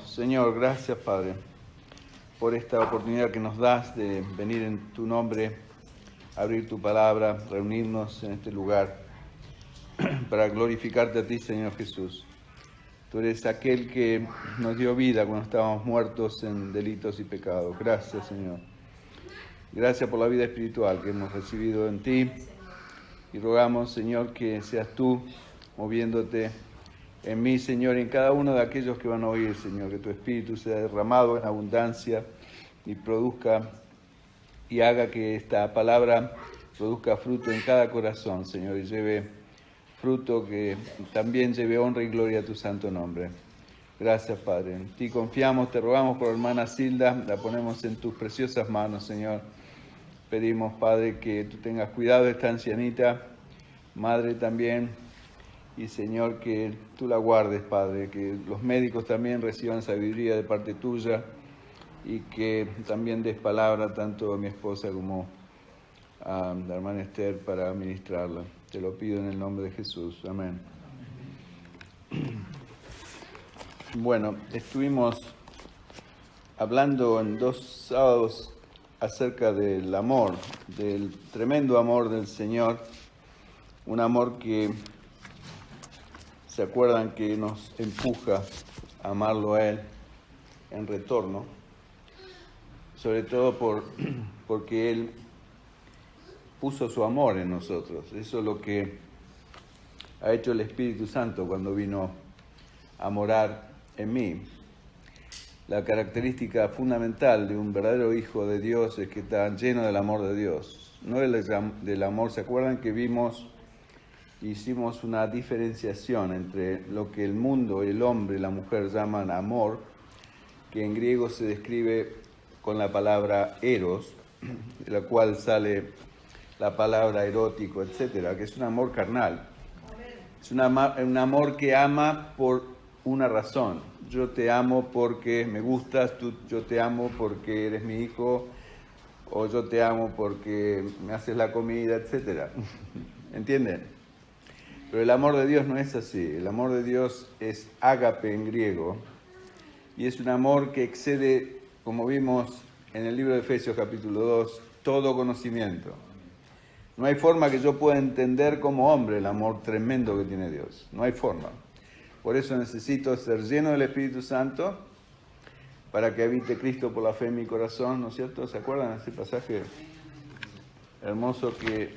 Señor, gracias Padre por esta oportunidad que nos das de venir en tu nombre, abrir tu palabra, reunirnos en este lugar para glorificarte a ti, Señor Jesús. Tú eres aquel que nos dio vida cuando estábamos muertos en delitos y pecados. Gracias, Señor. Gracias por la vida espiritual que hemos recibido en ti y rogamos, Señor, que seas tú moviéndote en mí, Señor, y en cada uno de aquellos que van a oír, Señor, que tu Espíritu sea derramado en abundancia y produzca y haga que esta palabra produzca fruto en cada corazón, Señor, y lleve fruto que también lleve honra y gloria a tu santo nombre. Gracias, Padre. En ti confiamos, te rogamos por hermana Silda, la ponemos en tus preciosas manos, Señor. Pedimos, Padre, que tú tengas cuidado de esta ancianita, madre también, y Señor, que tú la guardes, Padre, que los médicos también reciban sabiduría de parte tuya y que también des palabra tanto a mi esposa como a la hermana Esther para ministrarla. Te lo pido en el nombre de Jesús. Amén. Bueno, estuvimos hablando en 2 sábados acerca del amor, del tremendo amor del Señor, un amor que se acuerdan que nos empuja a amarlo a Él en retorno, sobre todo porque Él puso su amor en nosotros. Eso es lo que ha hecho el Espíritu Santo cuando vino a morar en mí. La característica fundamental de un verdadero hijo de Dios es que está lleno del amor de Dios. No del amor, ¿se acuerdan que hicimos una diferenciación entre lo que el mundo, el hombre y la mujer llaman amor, que en griego se describe con la palabra eros, de la cual sale la palabra erótico, etcétera, que es un amor carnal. Es un amor que ama por una razón. Yo te amo porque me gustas, yo te amo porque eres mi hijo, o yo te amo porque me haces la comida, etcétera. ¿Entienden? Pero el amor de Dios no es así. El amor de Dios es ágape en griego y es un amor que excede, como vimos en el libro de Efesios capítulo 2, todo conocimiento. No hay forma que yo pueda entender como hombre el amor tremendo que tiene Dios. No hay forma. Por eso necesito ser lleno del Espíritu Santo para que habite Cristo por la fe en mi corazón, ¿no es cierto? ¿Se acuerdan de ese pasaje hermoso que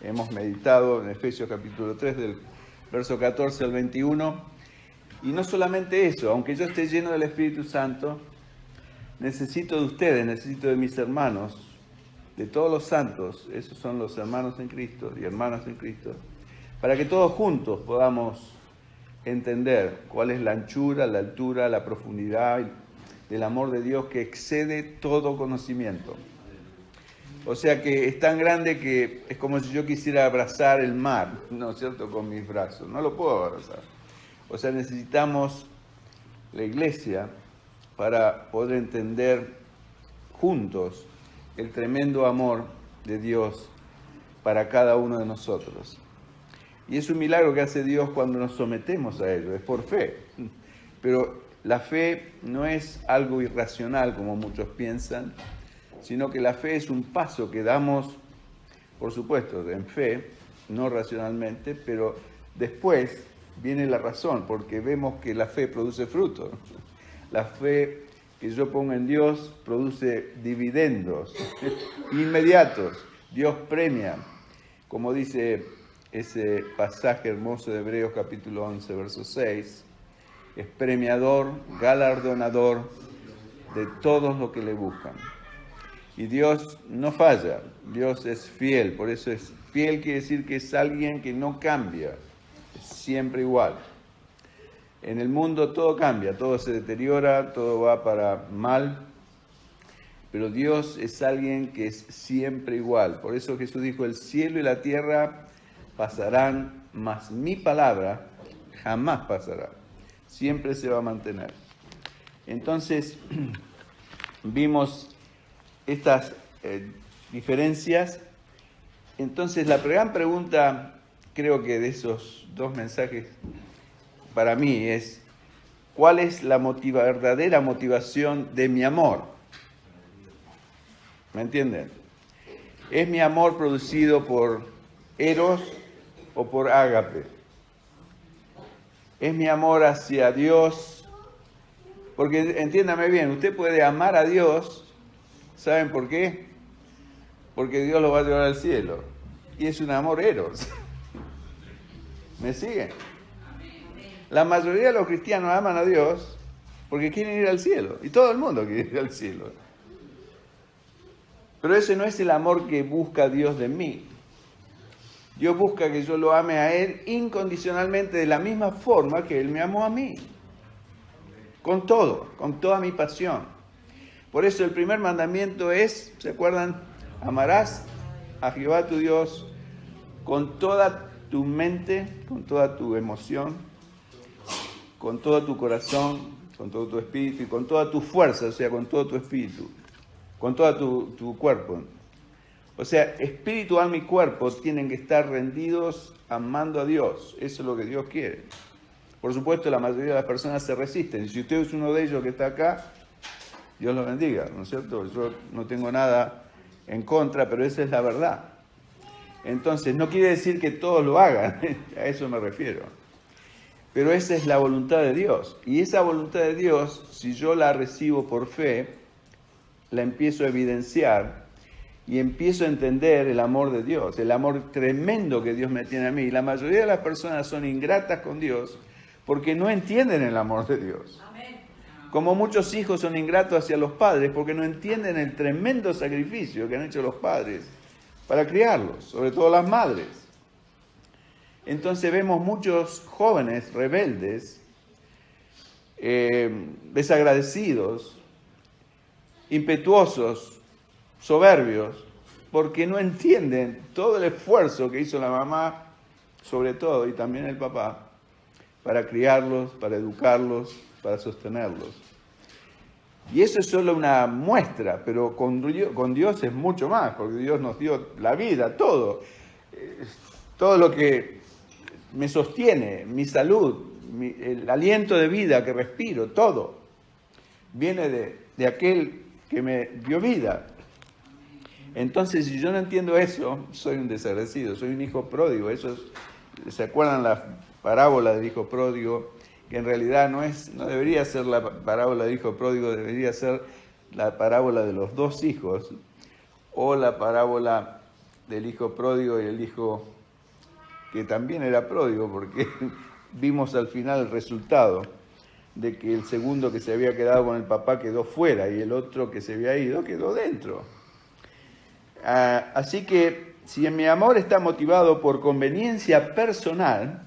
hemos meditado en Efesios capítulo 3, del verso 14 al 21? Y no solamente eso, aunque yo esté lleno del Espíritu Santo, necesito de ustedes, necesito de mis hermanos, de todos los santos, esos son los hermanos en Cristo y hermanas en Cristo, para que todos juntos podamos entender cuál es la anchura, la altura, la profundidad del amor de Dios que excede todo conocimiento. O sea que es tan grande que es como si yo quisiera abrazar el mar, ¿no es cierto?, con mis brazos. No lo puedo abrazar. O sea, necesitamos la iglesia para poder entender juntos el tremendo amor de Dios para cada uno de nosotros. Y es un milagro que hace Dios cuando nos sometemos a ello, es por fe. Pero la fe no es algo irracional como muchos piensan, sino que la fe es un paso que damos, por supuesto, en fe, no racionalmente, pero después viene la razón, porque vemos que la fe produce fruto. La fe que yo pongo en Dios produce dividendos inmediatos. Dios premia, como dice ese pasaje hermoso de Hebreos capítulo 11, verso 6, es premiador, galardonador de todos los que le buscan. Y Dios no falla, Dios es fiel, por eso es fiel quiere decir que es alguien que no cambia, es siempre igual. En el mundo todo cambia, todo se deteriora, todo va para mal, pero Dios es alguien que es siempre igual. Por eso Jesús dijo, el cielo y la tierra pasarán, mas mi palabra jamás pasará, siempre se va a mantener. Entonces, vimos estas diferencias. Entonces, la gran pregunta, creo que de esos 2 mensajes, para mí es, ¿Cuál es la verdadera motivación de mi amor? ¿Me entienden? ¿Es mi amor producido por eros o por ágape? ¿Es mi amor hacia Dios? Porque entiéndame bien, usted puede amar a Dios, ¿saben por qué? Porque Dios lo va a llevar al cielo. Y es un amor eros. ¿Me siguen? La mayoría de los cristianos aman a Dios porque quieren ir al cielo. Y todo el mundo quiere ir al cielo. Pero ese no es el amor que busca Dios de mí. Dios busca que yo lo ame a Él incondicionalmente de la misma forma que Él me amó a mí. Con todo, con toda mi pasión. Por eso el primer mandamiento es, ¿se acuerdan? Amarás a Jehová tu Dios con toda tu mente, con toda tu emoción, con todo tu corazón, con todo tu espíritu y con toda tu fuerza, o sea, con todo tu espíritu, con todo tu cuerpo. O sea, espíritu, alma y cuerpo tienen que estar rendidos amando a Dios. Eso es lo que Dios quiere. Por supuesto, la mayoría de las personas se resisten. Si usted es uno de ellos que está acá, Dios lo bendiga, ¿no es cierto? Yo no tengo nada en contra, pero esa es la verdad. Entonces, no quiere decir que todos lo hagan, a eso me refiero. Pero esa es la voluntad de Dios. Y esa voluntad de Dios, si yo la recibo por fe, la empiezo a evidenciar y empiezo a entender el amor de Dios, el amor tremendo que Dios me tiene a mí. Y la mayoría de las personas son ingratas con Dios porque no entienden el amor de Dios. Como muchos hijos son ingratos hacia los padres porque no entienden el tremendo sacrificio que han hecho los padres para criarlos, sobre todo las madres. Entonces vemos muchos jóvenes rebeldes, desagradecidos, impetuosos, soberbios, porque no entienden todo el esfuerzo que hizo la mamá, sobre todo, y también el papá, para criarlos, para educarlos, para sostenerlos. Y eso es solo una muestra, pero con Dios es mucho más, porque Dios nos dio la vida, todo lo que me sostiene, mi salud, el aliento de vida que respiro, todo, viene de aquel que me dio vida. Entonces, si yo no entiendo eso, soy un desagradecido, soy un hijo pródigo. ¿Se acuerdan la parábola del hijo pródigo? Que en realidad no debería ser la parábola del hijo pródigo, debería ser la parábola de los dos hijos, o la parábola del hijo pródigo y el hijo que también era pródigo, porque vimos al final el resultado de que el segundo que se había quedado con el papá quedó fuera y el otro que se había ido quedó dentro. Así que si mi amor está motivado por conveniencia personal,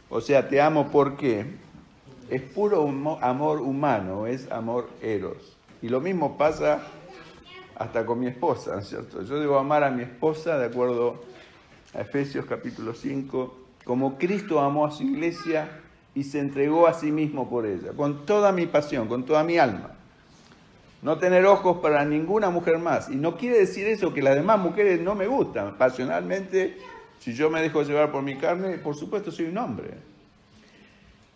o sea, te amo porque es puro amor humano, es amor eros. Y lo mismo pasa hasta con mi esposa, ¿cierto? Yo debo amar a mi esposa de acuerdo a Efesios capítulo 5, como Cristo amó a su iglesia y se entregó a sí mismo por ella, con toda mi pasión, con toda mi alma. No tener ojos para ninguna mujer más. Y no quiere decir eso que las demás mujeres no me gustan. Pasionalmente, si yo me dejo llevar por mi carne, por supuesto soy un hombre.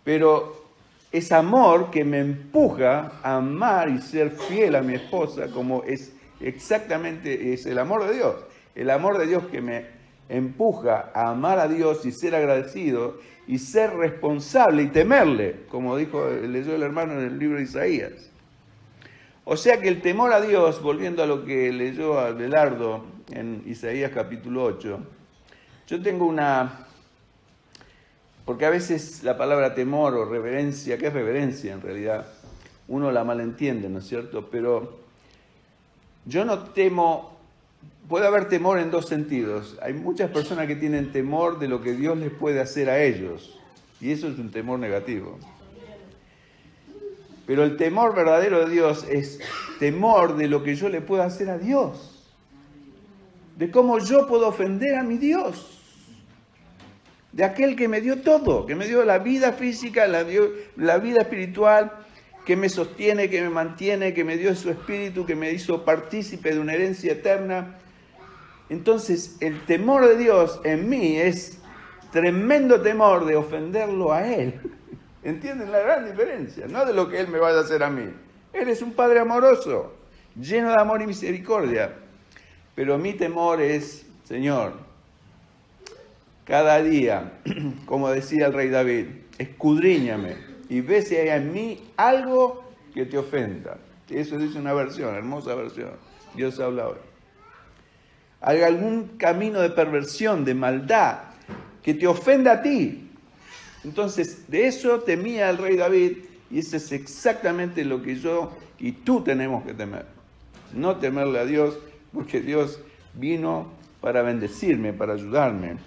Pero es amor que me empuja a amar y ser fiel a mi esposa, como es exactamente es el amor de Dios. El amor de Dios que me empuja a amar a Dios y ser agradecido y ser responsable y temerle, como leyó el hermano en el libro de Isaías. O sea que el temor a Dios, volviendo a lo que leyó Abelardo en Isaías capítulo 8, yo tengo porque a veces la palabra temor o reverencia, ¿qué es reverencia en realidad? Uno la malentiende, ¿no es cierto? Pero yo no temo, puede haber temor en dos sentidos. Hay muchas personas que tienen temor de lo que Dios les puede hacer a ellos, y eso es un temor negativo. Pero el temor verdadero de Dios es temor de lo que yo le puedo hacer a Dios, de cómo yo puedo ofender a mi Dios, de aquel que me dio todo, que me dio la vida física, la vida espiritual, que me sostiene, que me mantiene, que me dio su espíritu, que me hizo partícipe de una herencia eterna. Entonces, el temor de Dios en mí es tremendo temor de ofenderlo a Él. ¿Entienden la gran diferencia? No de lo que Él me vaya a hacer a mí. Él es un Padre amoroso, lleno de amor y misericordia. Pero mi temor es, Señor, cada día, como decía el rey David, escudriñame y ve si hay en mí algo que te ofenda. Eso dice una versión, hermosa versión. Dios habla hoy. Hay algún camino de perversión, de maldad, que te ofenda a ti. Entonces, de eso temía el rey David, y eso es exactamente lo que yo y tú tenemos que temer. No temerle a Dios, porque Dios vino para bendecirme, para ayudarme.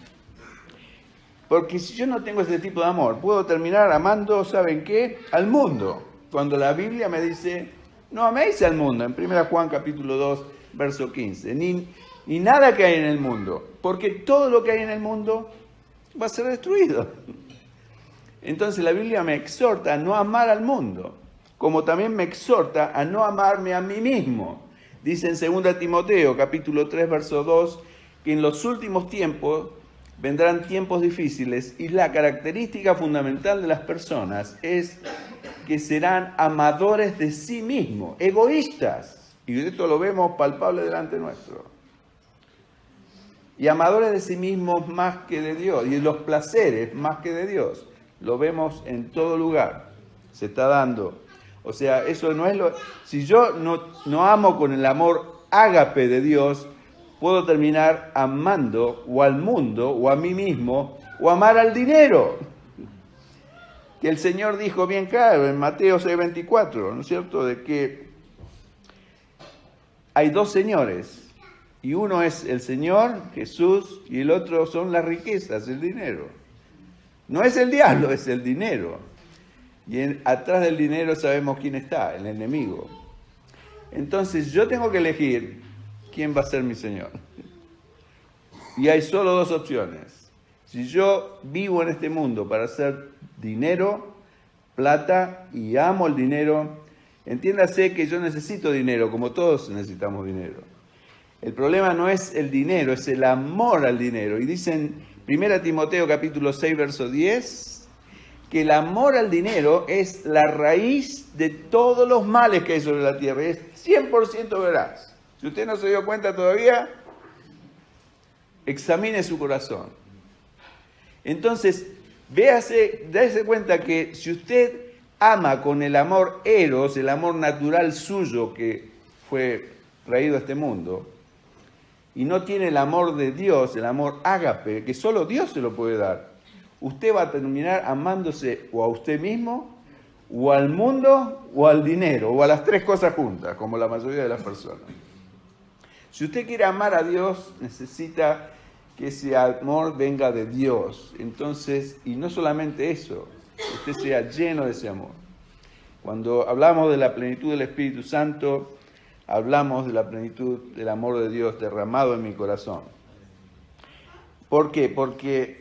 Porque si yo no tengo ese tipo de amor, puedo terminar amando, ¿saben qué? Al mundo. Cuando la Biblia me dice, no améis al mundo, en 1 Juan capítulo 2, verso 15, ni nada que hay en el mundo, porque todo lo que hay en el mundo va a ser destruido. Entonces la Biblia me exhorta a no amar al mundo, como también me exhorta a no amarme a mí mismo. Dice en 2 Timoteo, capítulo 3, verso 2, que en los últimos tiempos vendrán tiempos difíciles y la característica fundamental de las personas es que serán amadores de sí mismos, egoístas. Y esto lo vemos palpable delante nuestro. Y amadores de sí mismos más que de Dios, y de los placeres más que de Dios. Lo vemos en todo lugar, se está dando. O sea, eso no es lo... Si yo no amo con el amor ágape de Dios, puedo terminar amando o al mundo, o a mí mismo, o amar al dinero. Que el Señor dijo bien claro en Mateo 6:24, ¿no es cierto? De que hay dos señores, y uno es el Señor, Jesús, y el otro son las riquezas, el dinero. No es el diablo, es el dinero. Y atrás del dinero sabemos quién está, el enemigo. Entonces yo tengo que elegir quién va a ser mi Señor. Y hay solo dos opciones. Si yo vivo en este mundo para hacer dinero, plata, y amo el dinero, entiéndase que yo necesito dinero, como todos necesitamos dinero. El problema no es el dinero, es el amor al dinero. Y dicen 1 Timoteo capítulo 6, verso 10, que el amor al dinero es la raíz de todos los males que hay sobre la tierra. Es 100% veraz. Si usted no se dio cuenta todavía, examine su corazón. Entonces, dése cuenta que si usted ama con el amor eros, el amor natural suyo que fue traído a este mundo, y no tiene el amor de Dios, el amor ágape, que solo Dios se lo puede dar, usted va a terminar amándose o a usted mismo, o al mundo, o al dinero, o a las tres cosas juntas, como la mayoría de las personas. Si usted quiere amar a Dios, necesita que ese amor venga de Dios. Entonces, y no solamente eso, usted sea lleno de ese amor. Cuando hablamos de la plenitud del Espíritu Santo, hablamos de la plenitud del amor de Dios derramado en mi corazón. ¿Por qué? Porque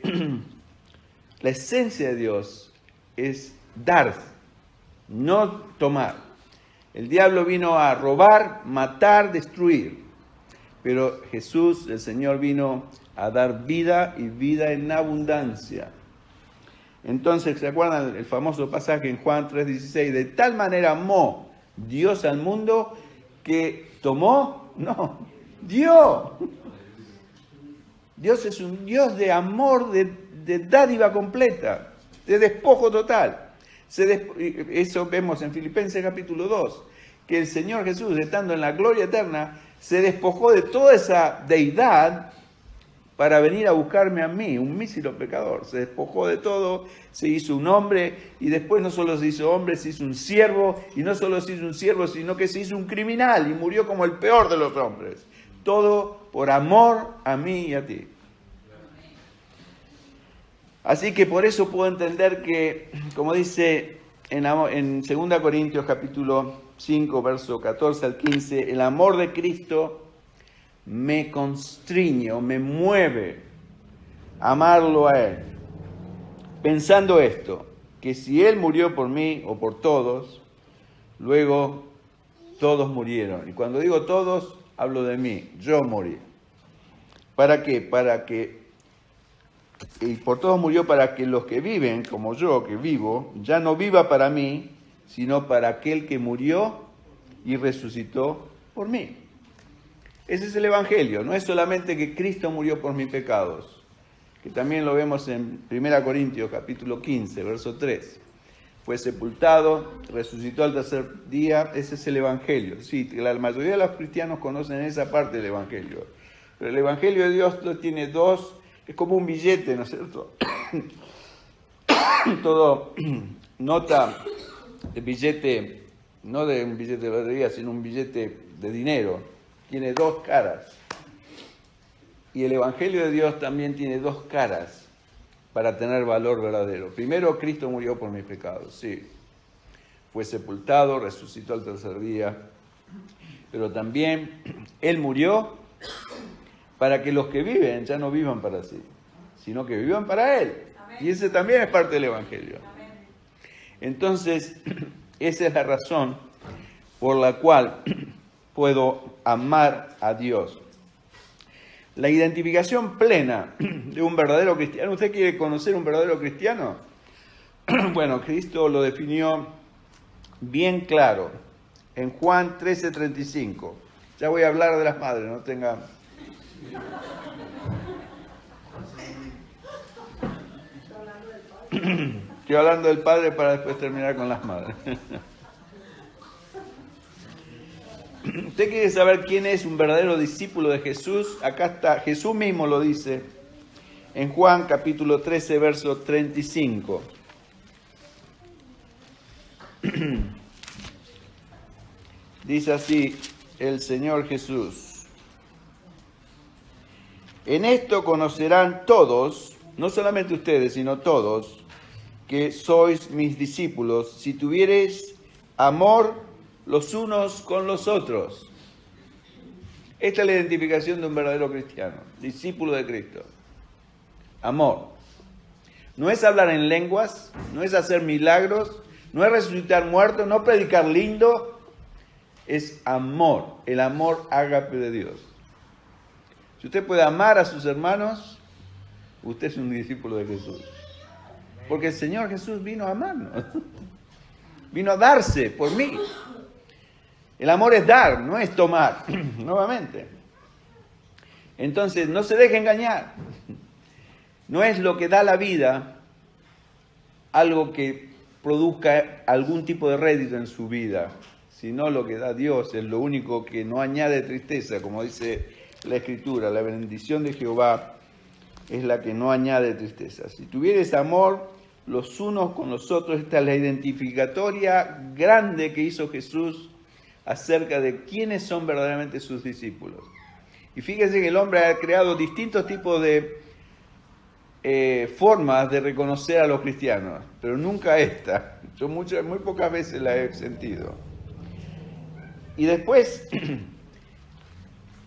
la esencia de Dios es dar, no tomar. El diablo vino a robar, matar, destruir. Pero Jesús, el Señor, vino a dar vida y vida en abundancia. Entonces, ¿se acuerdan el famoso pasaje en Juan 3:16? De tal manera amó Dios al mundo que tomó, no, dio. Dios es un Dios de amor, de dádiva completa, de despojo total. Eso vemos en Filipenses capítulo 2, que el Señor Jesús, estando en la gloria eterna, se despojó de toda esa deidad para venir a buscarme a mí, un mísero pecador. Se despojó de todo, se hizo un hombre, y después no solo se hizo hombre, se hizo un siervo, y no solo se hizo un siervo, sino que se hizo un criminal, y murió como el peor de los hombres. Todo por amor a mí y a ti. Así que por eso puedo entender que, como dice en 2 Corintios capítulo 5, verso 14 al 15, el amor de Cristo me constriñe o me mueve a amarlo a Él, pensando esto, que si Él murió por mí o por todos, luego todos murieron. Y cuando digo todos, hablo de mí, yo morí. ¿Para qué? Para que y por todos murió para que los que viven, como yo que vivo, ya no viva para mí, sino para aquel que murió y resucitó por mí. Ese es el Evangelio, no es solamente que Cristo murió por mis pecados, que también lo vemos en 1 Corintios capítulo 15, verso 3. Fue sepultado, resucitó al tercer día, ese es el Evangelio. Sí, la mayoría de los cristianos conocen esa parte del Evangelio, pero el Evangelio de Dios lo tiene dos, es como un billete, ¿no es cierto? Todo nota de billete, no de un billete de lotería, sino un billete de dinero, tiene dos caras. Y el Evangelio de Dios también tiene dos caras para tener valor verdadero. Primero, Cristo murió por mis pecados, sí. Fue sepultado, resucitó al tercer día. Pero también Él murió para que los que viven ya no vivan para sí, sino que vivan para Él. Amén. Y ese también es parte del Evangelio. Amén. Entonces, esa es la razón por la cual puedo amar a Dios. La identificación plena de un verdadero cristiano. ¿Usted quiere conocer un verdadero cristiano? Bueno, Cristo lo definió bien claro en Juan 13:35. Ya voy a hablar de las madres, no tenga... Estoy hablando del Padre para después terminar con las madres. ¿Usted quiere saber quién es un verdadero discípulo de Jesús? Acá está, Jesús mismo lo dice en Juan capítulo 13, verso 35. Dice así el Señor Jesús: en esto conocerán todos, no solamente ustedes, sino todos, que sois mis discípulos, si tuviereis amor los unos con los otros. Esta es la identificación de un verdadero cristiano, discípulo de Cristo. Amor. No es hablar en lenguas, no es hacer milagros, no es resucitar muertos, no predicar lindo, es amor, el amor ágape de Dios. Si usted puede amar a sus hermanos, usted es un discípulo de Jesús. Porque el Señor Jesús vino a amarnos, vino a darse por mí. El amor es dar, no es tomar, nuevamente. Entonces, no se deje engañar. No es lo que da la vida algo que produzca algún tipo de rédito en su vida, sino lo que da Dios es lo único que no añade tristeza, como dice la Escritura. La bendición de Jehová es la que no añade tristeza. Si tuvieres amor los unos con los otros, esta es la identificatoria grande que hizo Jesús acerca de quiénes son verdaderamente sus discípulos. Y fíjese que el hombre ha creado distintos tipos de formas de reconocer a los cristianos, pero nunca esta. Yo muy pocas veces la he sentido. Y después,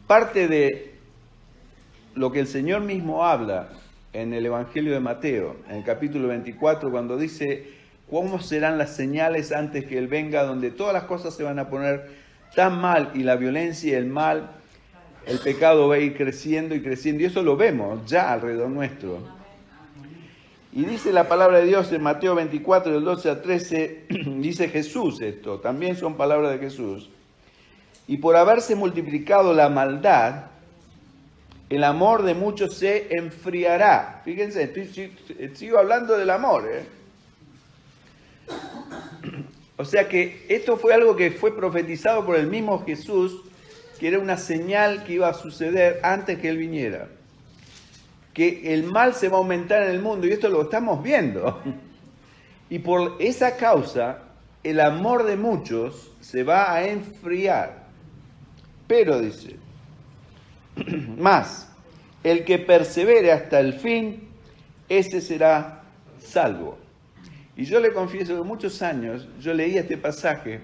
parte de lo que el Señor mismo habla en el Evangelio de Mateo, en el capítulo 24, cuando dice: ¿cómo serán las señales antes que Él venga, donde todas las cosas se van a poner tan mal y la violencia y el mal, el pecado va a ir creciendo y creciendo? Y eso lo vemos ya alrededor nuestro. Y dice la palabra de Dios en Mateo 24, del 12 al 13, dice Jesús esto, también son palabras de Jesús. Y por haberse multiplicado la maldad, el amor de muchos se enfriará. Fíjense, sigo hablando del amor, O sea que esto fue algo que fue profetizado por el mismo Jesús, que era una señal que iba a suceder antes que Él viniera. Que el mal se va a aumentar en el mundo, y esto lo estamos viendo. Y por esa causa, el amor de muchos se va a enfriar. Pero, dice, más, el que persevere hasta el fin, ese será salvo. Y yo le confieso que muchos años yo leía este pasaje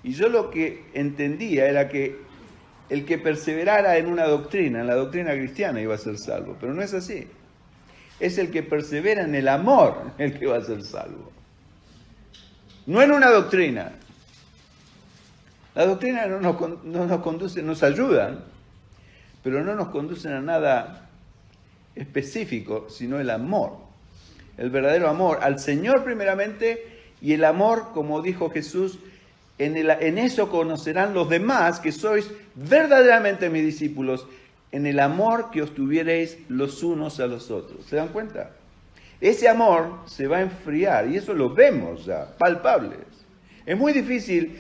y yo lo que entendía era que el que perseverara en una doctrina, en la doctrina cristiana, iba a ser salvo. Pero no es así. Es el que persevera en el amor el que va a ser salvo. No en una doctrina. La doctrina no nos conduce, nos ayudan, pero no nos conducen a nada específico, sino el amor. El verdadero amor al Señor primeramente, y el amor, como dijo Jesús, en eso conocerán los demás que sois verdaderamente mis discípulos, en el amor que os tuviereis los unos a los otros. ¿Se dan cuenta? Ese amor se va a enfriar, y eso lo vemos ya, palpables. Es muy difícil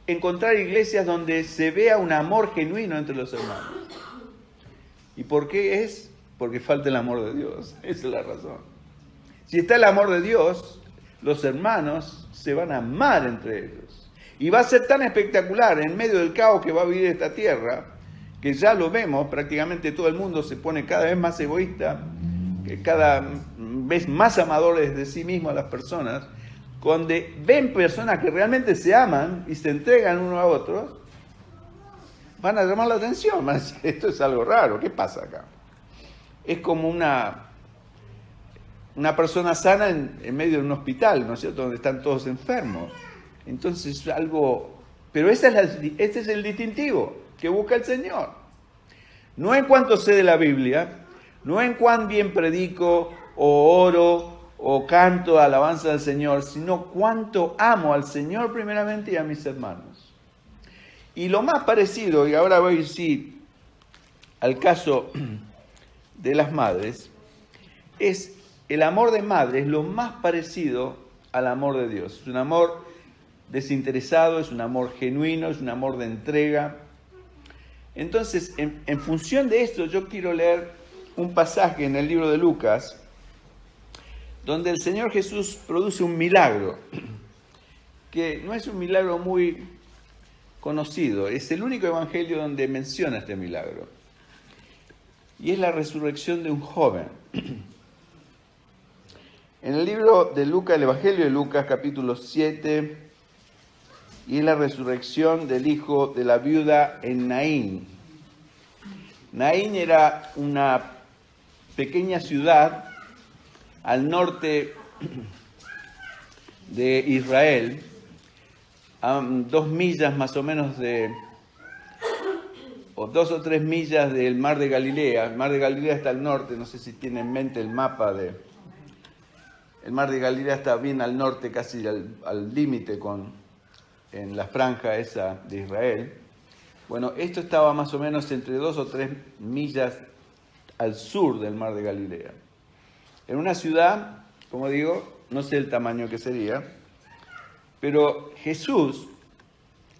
encontrar iglesias donde se vea un amor genuino entre los hermanos. ¿Y por qué es? Porque falta el amor de Dios. Esa es la razón. Si está el amor de Dios, los hermanos se van a amar entre ellos. Y va a ser tan espectacular en medio del caos que va a vivir esta tierra, que ya lo vemos, prácticamente todo el mundo se pone cada vez más egoísta, que cada vez más amadores de sí mismo a las personas, cuando ven personas que realmente se aman y se entregan uno a otros, van a llamar la atención, van a decir, esto es algo raro, ¿qué pasa acá? Es como una persona sana en medio de un hospital, ¿no es cierto?, donde están todos enfermos. Entonces algo, pero este es el distintivo que busca el Señor. No en cuanto sé de la Biblia, no en cuán bien predico o oro o canto alabanza al Señor, sino cuánto amo al Señor primeramente y a mis hermanos. Y lo más parecido, y ahora voy sí al caso de las madres, es el amor de madre, es lo más parecido al amor de Dios. Es un amor desinteresado, es un amor genuino, es un amor de entrega. Entonces, en función de esto, yo quiero leer un pasaje en el libro de Lucas, donde el Señor Jesús produce un milagro, que no es un milagro muy conocido, es el único evangelio donde menciona este milagro. Y es la resurrección de un joven. En el libro de Lucas, el Evangelio de Lucas, capítulo 7, y es la resurrección del hijo de la viuda en Naín. Naín era una pequeña ciudad al norte de Israel, a 2 millas más o menos o 2 o 3 millas del mar de Galilea. El mar de Galilea está al norte, no sé si tienen en mente el mapa el mar de Galilea está bien al norte, casi al límite en la franja esa de Israel. Bueno, esto estaba más o menos entre 2 o 3 millas al sur del mar de Galilea. En una ciudad, como digo, no sé el tamaño que sería, pero Jesús,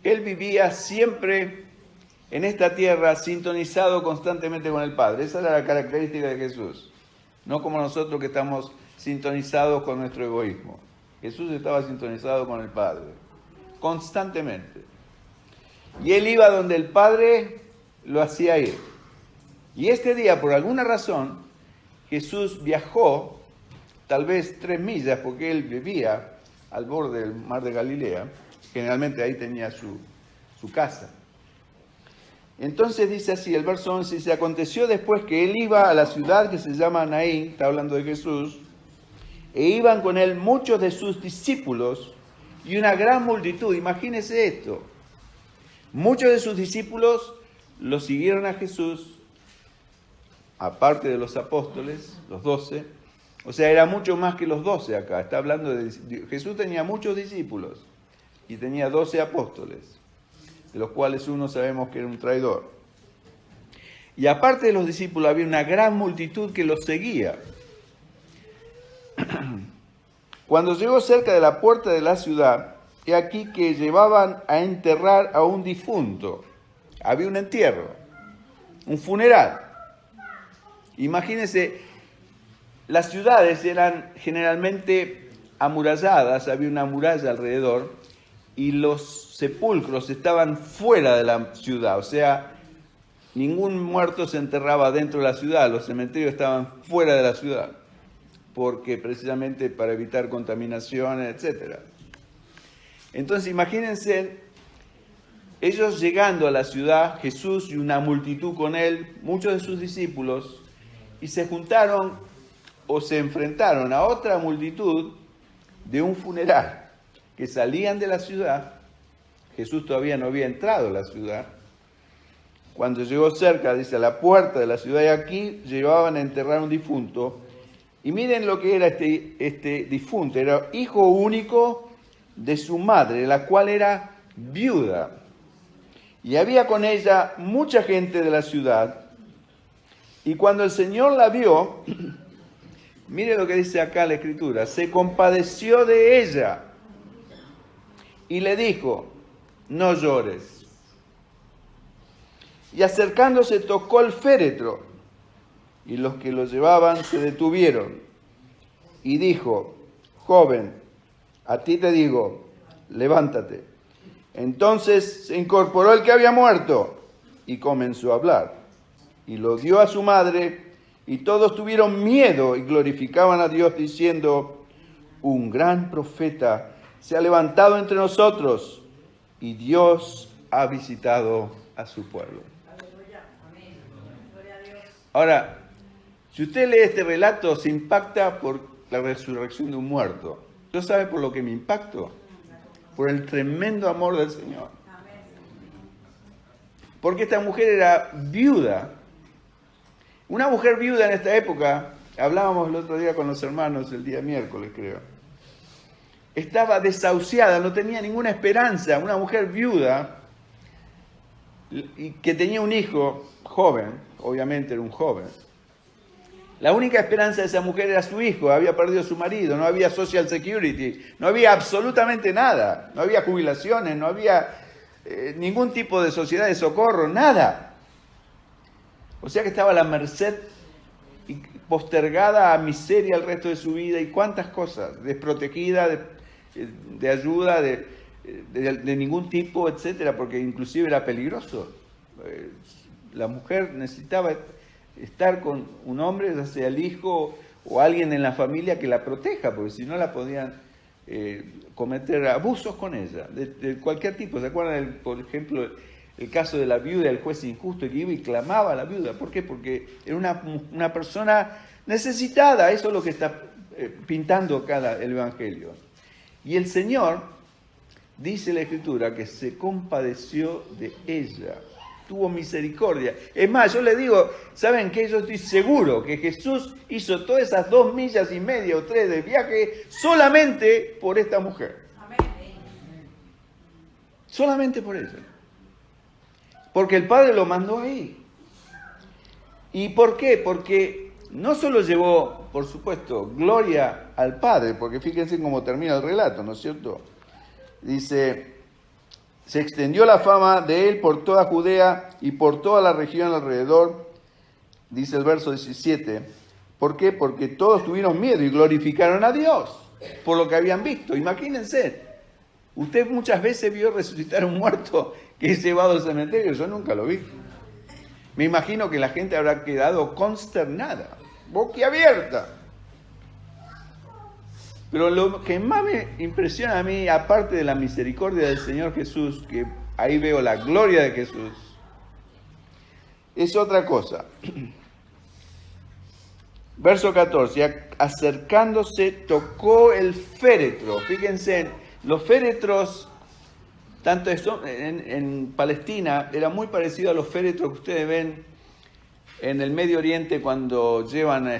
él vivía siempre en esta tierra sintonizado constantemente con el Padre. Esa era la característica de Jesús. No como nosotros que estamos sintonizados con nuestro egoísmo. Jesús estaba sintonizado con el Padre, constantemente. Y él iba donde el Padre lo hacía ir. Y este día, por alguna razón, Jesús viajó, tal vez 3 millas, porque él vivía al borde del mar de Galilea. Generalmente ahí tenía su casa. Entonces dice así, el verso 11, dice, aconteció después que él iba a la ciudad que se llama Naín, está hablando de Jesús, e iban con él muchos de sus discípulos y una gran multitud. Imagínese esto. Muchos de sus discípulos lo siguieron a Jesús, aparte de los apóstoles, los 12. O sea, era mucho más que los 12 acá. Está hablando de Jesús tenía muchos discípulos y tenía 12 apóstoles, de los cuales uno sabemos que era un traidor. Y aparte de los discípulos había una gran multitud que los seguía. Cuando llegó cerca de la puerta de la ciudad, he aquí que llevaban a enterrar a un difunto. Había un entierro, un funeral. Imagínense, las ciudades eran generalmente amuralladas, había una muralla alrededor, y los sepulcros estaban fuera de la ciudad, o sea, ningún muerto se enterraba dentro de la ciudad, los cementerios estaban fuera de la ciudad, porque precisamente para evitar contaminaciones, etc. Entonces imagínense, ellos llegando a la ciudad, Jesús y una multitud con él, muchos de sus discípulos, y se juntaron o se enfrentaron a otra multitud de un funeral, que salían de la ciudad. Jesús todavía no había entrado a la ciudad, cuando llegó cerca, dice, a la puerta de la ciudad de aquí, llevaban a enterrar a un difunto. Y miren lo que era este difunto. Era hijo único de su madre, la cual era viuda. Y había con ella mucha gente de la ciudad. Y cuando el Señor la vio, mire lo que dice acá la Escritura, se compadeció de ella y le dijo, no llores. Y acercándose tocó el féretro, y los que lo llevaban se detuvieron. Y dijo, joven, a ti te digo, levántate. Entonces se incorporó el que había muerto y comenzó a hablar. Y lo dio a su madre, y todos tuvieron miedo y glorificaban a Dios diciendo, un gran profeta se ha levantado entre nosotros, y Dios ha visitado a su pueblo. Ahora, si usted lee este relato, se impacta por la resurrección de un muerto. ¿Yo sabe por lo que me impacto? Por el tremendo amor del Señor. Porque esta mujer era viuda. Una mujer viuda en esta época, hablábamos el otro día con los hermanos, el día miércoles creo, estaba desahuciada, no tenía ninguna esperanza. Una mujer viuda y que tenía un hijo joven, obviamente era un joven. La única esperanza de esa mujer era su hijo, había perdido a su marido, no había Social Security, no había absolutamente nada, no había jubilaciones, no había ningún tipo de sociedad de socorro, nada. O sea que estaba a la merced y postergada a miseria el resto de su vida y cuántas cosas, desprotegida de ayuda de ningún tipo, etcétera, porque inclusive era peligroso. La mujer necesitaba estar con un hombre, ya sea el hijo o alguien en la familia que la proteja, porque si no la podían cometer abusos con ella, de cualquier tipo. ¿Se acuerdan, por ejemplo, el caso de la viuda, el juez injusto que iba y clamaba a la viuda? ¿Por qué? Porque era una persona necesitada. Eso es lo que está pintando acá el Evangelio. Y el Señor, dice la Escritura, que se compadeció de ella. Tuvo misericordia. Es más, yo le digo, ¿saben qué? Yo estoy seguro que Jesús hizo todas esas 2,5 millas o 3 de viaje solamente por esta mujer. Amén. Solamente por ella. Porque el Padre lo mandó ahí. ¿Y por qué? Porque no solo llevó, por supuesto, gloria al Padre, porque fíjense cómo termina el relato, ¿no es cierto? Dice, se extendió la fama de él por toda Judea y por toda la región alrededor, dice el verso 17. ¿Por qué? Porque todos tuvieron miedo y glorificaron a Dios por lo que habían visto. Imagínense, usted muchas veces vio resucitar a un muerto que es llevado al cementerio, yo nunca lo vi. Me imagino que la gente habrá quedado consternada, boquiabierta. Pero lo que más me impresiona a mí, aparte de la misericordia del Señor Jesús, que ahí veo la gloria de Jesús, es otra cosa. Verso 14, acercándose tocó el féretro. Fíjense, los féretros, tanto en Palestina, era muy parecido a los féretros que ustedes ven en el Medio Oriente cuando llevan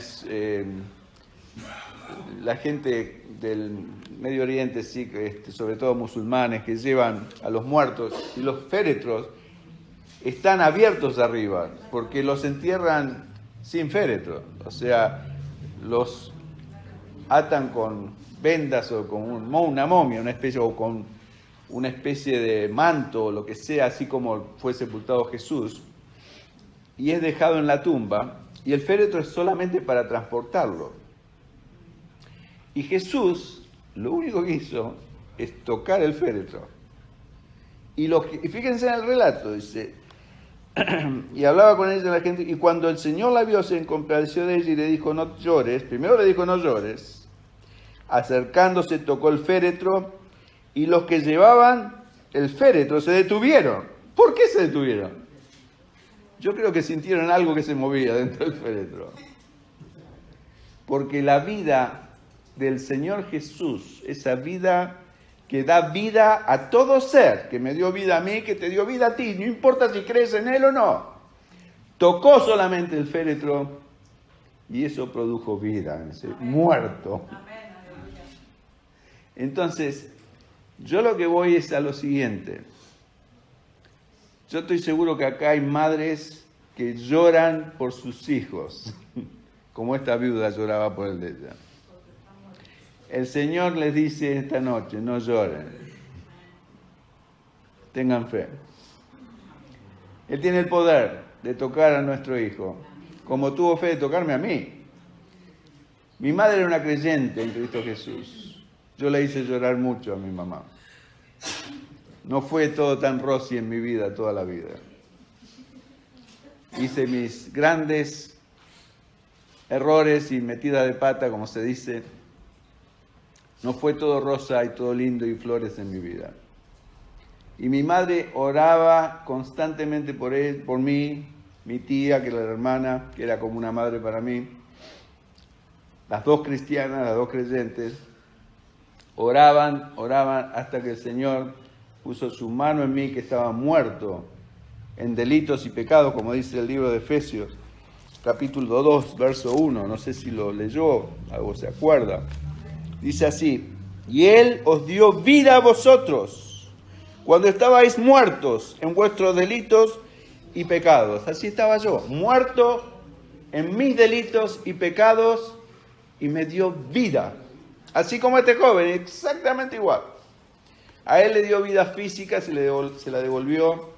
la gente del Medio Oriente, sí, sobre todo musulmanes, que llevan a los muertos, y los féretros están abiertos arriba, porque los entierran sin féretro, o sea, los atan con vendas o con una momia, una especie, o con una especie de manto, o lo que sea, así como fue sepultado Jesús, y es dejado en la tumba, y el féretro es solamente para transportarlo. Y Jesús, lo único que hizo es tocar el féretro. Y fíjense en el relato, dice, y hablaba con ella la gente, y cuando el Señor la vio, se compadeció de ella y le dijo, no llores. Primero le dijo, no llores. Acercándose, tocó el féretro, y los que llevaban el féretro se detuvieron. ¿Por qué se detuvieron? Yo creo que sintieron algo que se movía dentro del féretro. Porque la vida del Señor Jesús, esa vida que da vida a todo ser, que me dio vida a mí, que te dio vida a ti, no importa si crees en él o no. Tocó solamente el féretro y eso produjo vida en ese muerto. Entonces, yo lo que voy es a lo siguiente. Yo estoy seguro que acá hay madres que lloran por sus hijos, como esta viuda lloraba por el de ella. El Señor les dice esta noche, no lloren, tengan fe. Él tiene el poder de tocar a nuestro hijo, como tuvo fe de tocarme a mí. Mi madre era una creyente en Cristo Jesús. Yo la hice llorar mucho a mi mamá. No fue todo tan rosy en mi vida toda la vida. Hice mis grandes errores y metidas de pata, como se dice. No fue todo rosa y todo lindo y flores en mi vida. Y mi madre oraba constantemente por él, por mí, mi tía, que era la hermana, que era como una madre para mí. Las dos cristianas, las dos creyentes, oraban hasta que el Señor puso su mano en mí, que estaba muerto en delitos y pecados, como dice el libro de Efesios, capítulo 2, verso 1. No sé si lo leyó, algo se acuerda. Dice así, y Él os dio vida a vosotros, cuando estabais muertos en vuestros delitos y pecados. Así estaba yo, muerto en mis delitos y pecados, y me dio vida. Así como este joven, exactamente igual. A él le dio vida física, se la devolvió.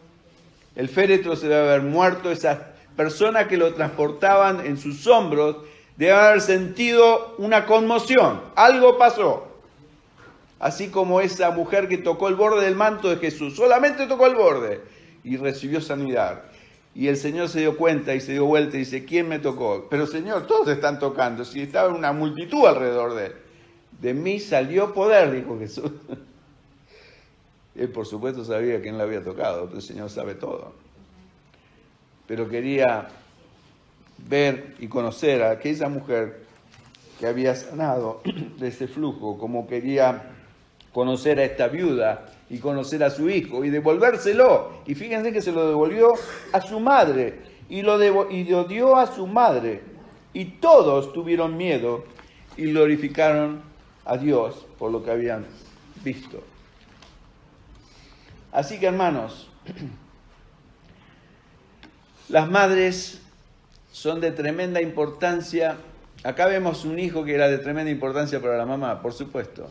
El féretro se debe haber muerto. Esas personas que lo transportaban en sus hombros deben haber sentido una conmoción. Algo pasó. Así como esa mujer que tocó el borde del manto de Jesús. Solamente tocó el borde y recibió sanidad. Y el Señor se dio cuenta y se dio vuelta y dice, ¿quién me tocó? Pero Señor, todos están tocando. Si estaba una multitud alrededor de él. De mí salió poder, dijo Jesús. Él, por supuesto, sabía quién le había tocado, pero el Señor sabe todo. Pero quería ver y conocer a aquella mujer que había sanado de ese flujo, como quería conocer a esta viuda y conocer a su hijo y devolvérselo. Y fíjense que se lo devolvió a su madre y lo dio a su madre. Y todos tuvieron miedo y glorificaron a Dios por lo que habían visto. Así que, hermanos, las madres son de tremenda importancia. Acá vemos un hijo que era de tremenda importancia para la mamá, por supuesto.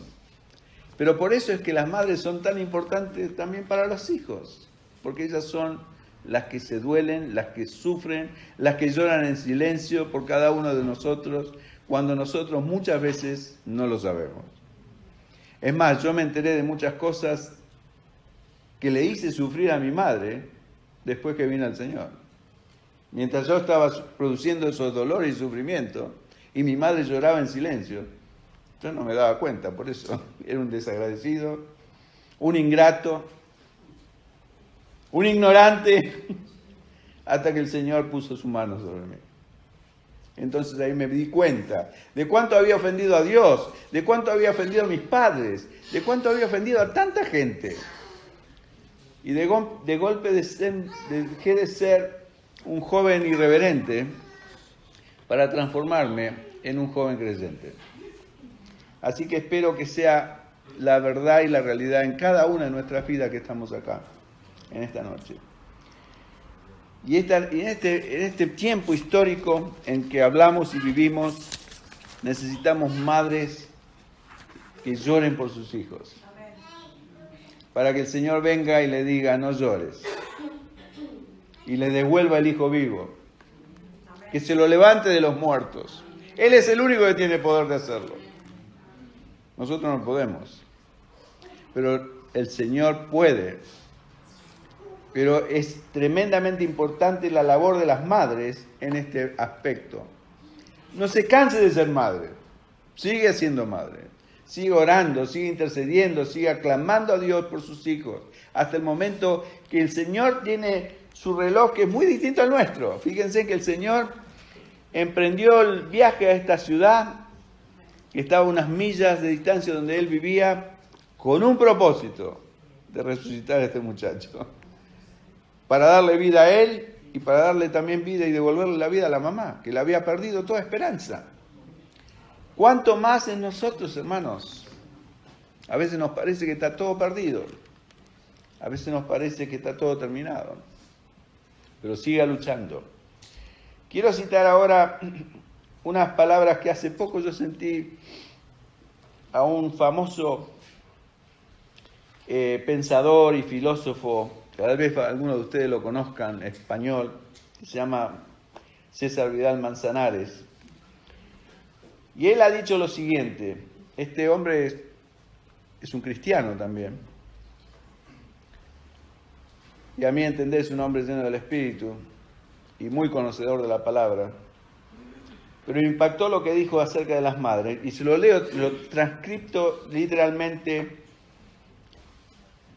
Pero por eso es que las madres son tan importantes también para los hijos, porque ellas son las que se duelen, las que sufren, las que lloran en silencio por cada uno de nosotros, cuando nosotros muchas veces no lo sabemos. Es más, yo me enteré de muchas cosas que le hice sufrir a mi madre después que vino el Señor. Mientras yo estaba produciendo esos dolores y sufrimientos, y mi madre lloraba en silencio, yo no me daba cuenta, por eso era un desagradecido, un ingrato, un ignorante, hasta que el Señor puso su mano sobre mí. Entonces ahí me di cuenta de cuánto había ofendido a Dios, de cuánto había ofendido a mis padres, de cuánto había ofendido a tanta gente. Y de golpe dejé de ser un joven irreverente para transformarme en un joven creyente. Así que espero que sea la verdad y la realidad en cada una de nuestras vidas que estamos acá, en esta noche. Y en este tiempo histórico en que hablamos y vivimos, necesitamos madres que lloren por sus hijos. Para que el Señor venga y le diga, no llores. Y le devuelva el hijo vivo. Que se lo levante de los muertos. Él es el único que tiene poder de hacerlo. Nosotros no podemos. Pero el Señor puede. Pero es tremendamente importante la labor de las madres en este aspecto. No se canse de ser madre. Sigue siendo madre. Sigue orando, sigue intercediendo, sigue clamando a Dios por sus hijos. Hasta el momento que el Señor tiene su reloj que es muy distinto al nuestro. Fíjense que el Señor emprendió el viaje a esta ciudad, que estaba a unas millas de distancia donde Él vivía, con un propósito de resucitar a este muchacho, para darle vida a él y para darle también vida y devolverle la vida a la mamá, que le había perdido toda esperanza. ¿Cuánto más en nosotros, hermanos? A veces nos parece que está todo perdido, a veces nos parece que está todo terminado, pero siga luchando. Quiero citar ahora unas palabras que hace poco yo sentí a un famoso pensador y filósofo, tal vez algunos de ustedes lo conozcan, español, que se llama César Vidal Manzanares. Y él ha dicho lo siguiente, este hombre es un cristiano también, y a mi entender es un hombre lleno del Espíritu y muy conocedor de la palabra, pero me impactó lo que dijo acerca de las madres, y se lo leo, lo transcripto literalmente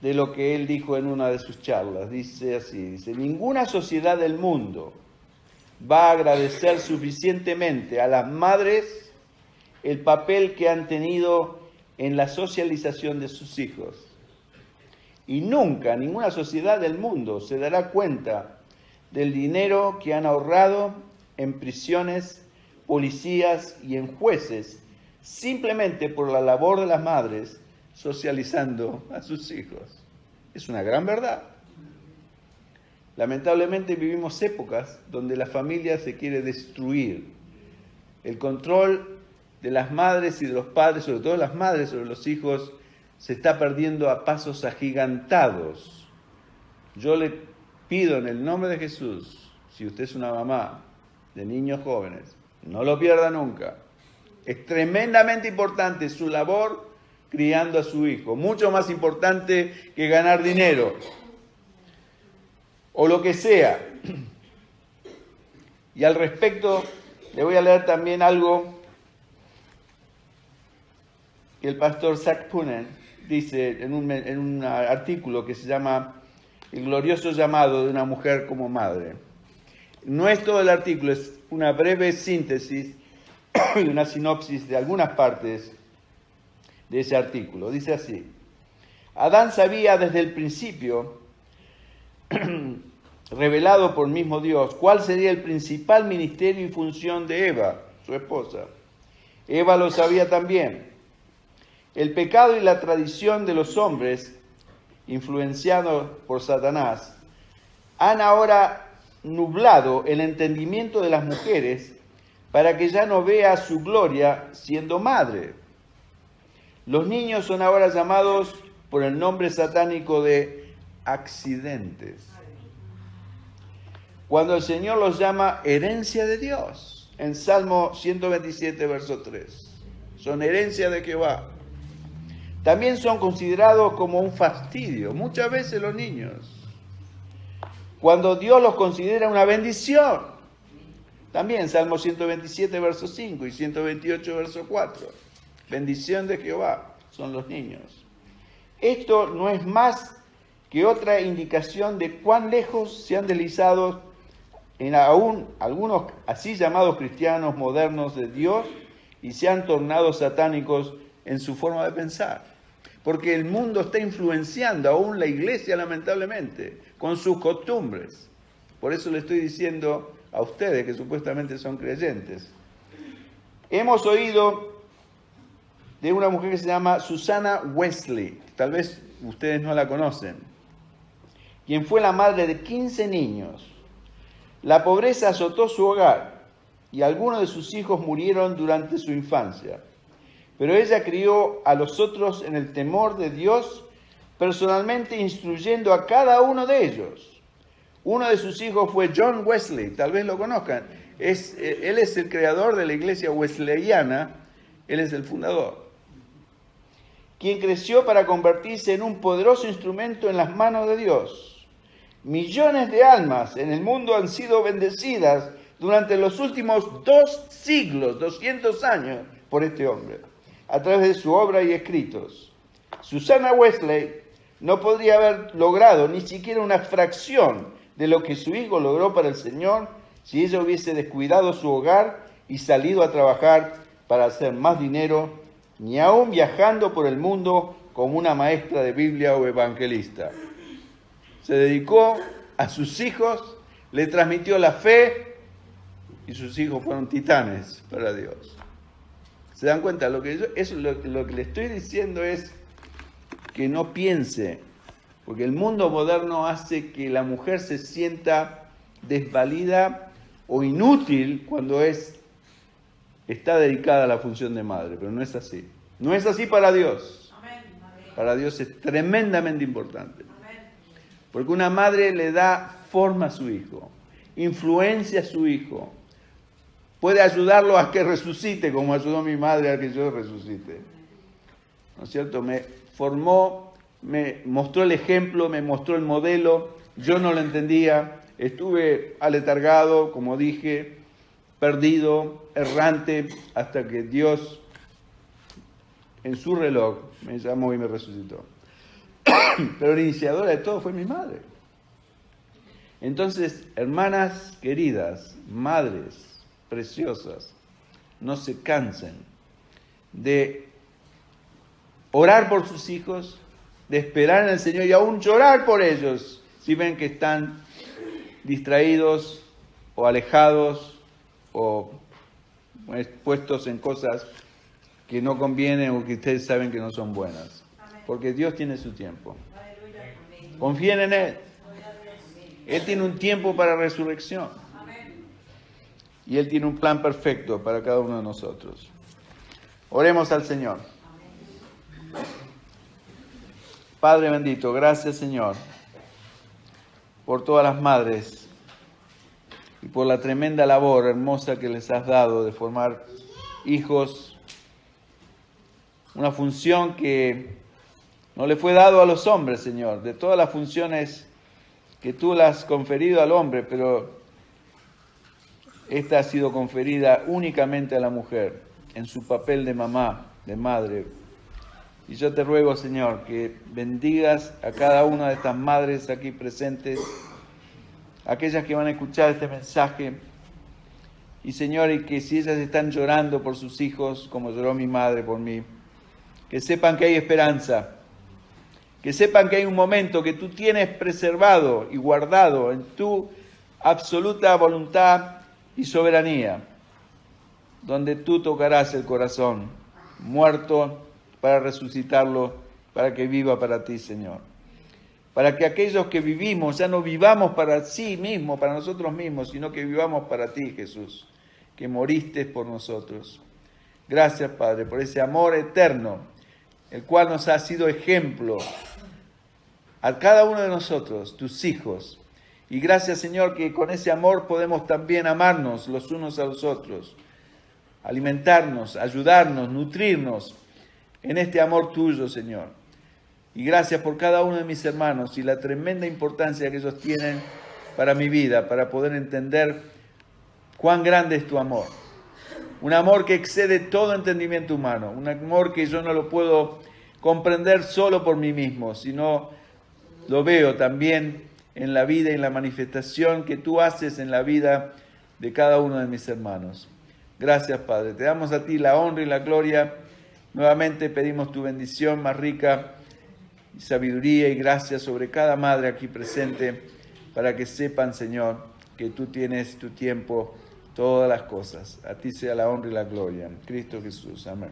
de lo que él dijo en una de sus charlas. Dice así, dice: ninguna sociedad del mundo va a agradecer suficientemente a las madres el papel que han tenido en la socialización de sus hijos. Y nunca ninguna sociedad del mundo se dará cuenta del dinero que han ahorrado en prisiones, policías y en jueces, simplemente por la labor de las madres socializando a sus hijos. Es una gran verdad. Lamentablemente vivimos épocas donde la familia se quiere destruir. El control de las madres y de los padres, sobre todo las madres sobre los hijos, se está perdiendo a pasos agigantados. Yo le pido en el nombre de Jesús, si usted es una mamá de niños jóvenes, no lo pierda nunca. Es tremendamente importante su labor criando a su hijo, mucho más importante que ganar dinero o lo que sea. Y al respecto, le voy a leer también algo que el pastor Zach Punen dice en un artículo que se llama El glorioso llamado de una mujer como madre. No es todo el artículo, es una breve síntesis y una sinopsis de algunas partes de ese artículo. Dice así: Adán sabía desde el principio, revelado por el mismo Dios, cuál sería el principal ministerio y función de Eva, su esposa. Eva lo sabía también. El pecado y la tradición de los hombres, influenciados por Satanás, han ahora nublado el entendimiento de las mujeres para que ya no vea su gloria siendo madre. Los niños son ahora llamados por el nombre satánico de accidentes, cuando el Señor los llama herencia de Dios. En Salmo 127, verso 3. Son herencia de Jehová. También son considerados como un fastidio, muchas veces los niños, cuando Dios los considera una bendición. También Salmo 127, verso 5 y 128, verso 4. Bendición de Jehová son los niños. Esto no es más que otra indicación de cuán lejos se han deslizado en aún algunos así llamados cristianos modernos de Dios y se han tornado satánicos en su forma de pensar. Porque el mundo está influenciando aún la iglesia, lamentablemente, con sus costumbres. Por eso le estoy diciendo a ustedes que supuestamente son creyentes. Hemos oído de una mujer que se llama Susanna Wesley, tal vez ustedes no la conocen, quien fue la madre de 15 niños. La pobreza azotó su hogar y algunos de sus hijos murieron durante su infancia. Pero ella crió a los otros en el temor de Dios, personalmente instruyendo a cada uno de ellos. Uno de sus hijos fue John Wesley, tal vez lo conozcan. Él es el creador de la iglesia wesleyana, él es el fundador, quien creció para convertirse en un poderoso instrumento en las manos de Dios. Millones de almas en el mundo han sido bendecidas durante los últimos 2 siglos, 200 años, por este hombre, a través de su obra y escritos. Susanna Wesley no podría haber logrado ni siquiera una fracción de lo que su hijo logró para el Señor si ella hubiese descuidado su hogar y salido a trabajar para hacer más dinero, ni aún viajando por el mundo como una maestra de Biblia o evangelista. Se dedicó a sus hijos, le transmitió la fe y sus hijos fueron titanes para Dios. ¿Se dan cuenta? Lo que le estoy diciendo es que no piense, porque el mundo moderno hace que la mujer se sienta desvalida o inútil cuando está dedicada a la función de madre, pero no es así. No es así para Dios. Para Dios es tremendamente importante. Porque una madre le da forma a su hijo, influencia a su hijo, puede ayudarlo a que resucite, como ayudó mi madre a que yo resucite. ¿No es cierto? Me formó, me mostró el ejemplo, me mostró el modelo, yo no lo entendía, estuve aletargado, como dije, perdido, errante, hasta que Dios, en su reloj, me llamó y me resucitó. Pero la iniciadora de todo fue mi madre. Entonces, hermanas queridas, madres preciosas, no se cansen de orar por sus hijos, de esperar en el Señor y aún llorar por ellos si ven que están distraídos o alejados o puestos en cosas que no convienen o que ustedes saben que no son buenas. Porque Dios tiene su tiempo. Confíen en Él. Él tiene un tiempo para resurrección. Y Él tiene un plan perfecto para cada uno de nosotros. Oremos al Señor. Padre bendito, gracias Señor por todas las madres y por la tremenda labor hermosa que les has dado de formar hijos. Una función que no le fue dado a los hombres, Señor, de todas las funciones que tú las has conferido al hombre, pero esta ha sido conferida únicamente a la mujer, en su papel de mamá, de madre. Y yo te ruego, Señor, que bendigas a cada una de estas madres aquí presentes, aquellas que van a escuchar este mensaje. Y, Señor, y que si ellas están llorando por sus hijos, como lloró mi madre por mí, que sepan que hay esperanza, que sepan que hay un momento que tú tienes preservado y guardado en tu absoluta voluntad y soberanía, donde tú tocarás el corazón muerto para resucitarlo, para que viva para ti, Señor. Para que aquellos que vivimos ya no vivamos para sí mismos, para nosotros mismos, sino que vivamos para ti, Jesús, que moriste por nosotros. Gracias, Padre, por ese amor eterno, el cual nos ha sido ejemplo a cada uno de nosotros, tus hijos. Y gracias, Señor, que con ese amor podemos también amarnos los unos a los otros, alimentarnos, ayudarnos, nutrirnos en este amor tuyo, Señor. Y gracias por cada uno de mis hermanos y la tremenda importancia que ellos tienen para mi vida, para poder entender cuán grande es tu amor. Un amor que excede todo entendimiento humano, un amor que yo no lo puedo comprender solo por mí mismo, sino lo veo también en la vida y en la manifestación que tú haces en la vida de cada uno de mis hermanos. Gracias, Padre. Te damos a ti la honra y la gloria. Nuevamente pedimos tu bendición más rica y sabiduría y gracia sobre cada madre aquí presente, para que sepan, Señor, que tú tienes tu tiempo, todas las cosas. A ti sea la honra y la gloria. En Cristo Jesús. Amén.